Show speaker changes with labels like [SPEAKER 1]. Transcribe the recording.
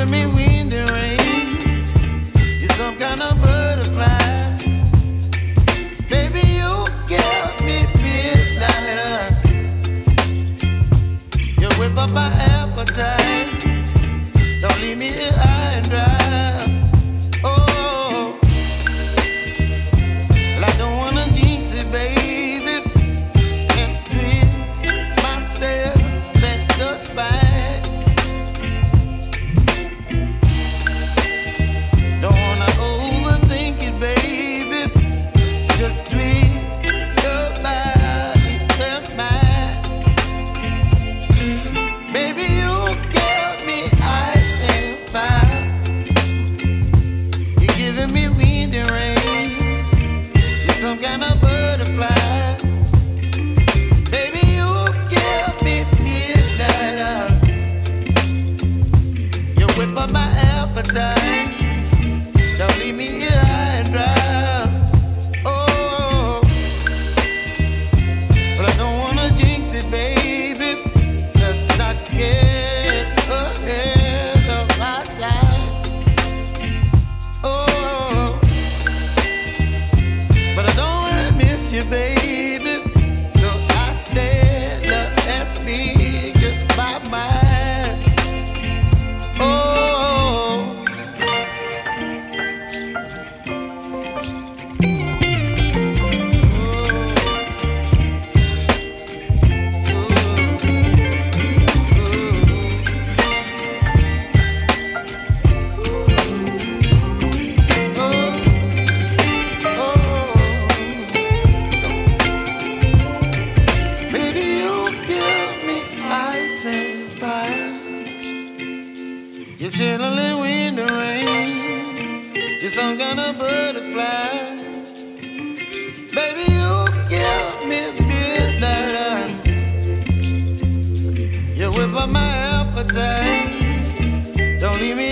[SPEAKER 1] giving me wind and rain. You're some kind of butterfly. Baby, you give me midnight. You whip up my appetite. Don't leave me here high and dry. Oh, well, I don't wanna jinx it, baby, and twist myself at the spine. Don't wanna overthink it, baby. It's just twist your body and mine. Baby, you give me ice and fire. You're giving me wind and rain. You're some kind of butterfly. Baby, you give me midnight. You whip up my appetite. Don't leave me here high and dry. Oh, but I don't wanna jinx it, baby. Let's not get ahead of my time. Oh, but I don't wanna miss you, baby. So I stand up and speak just my mind. Oh. Baby, you give me ice and fire. You're chilling wind and rain. You're some kind of butterfly. Baby, you give me midnight. You whip up my appetite. Don't leave me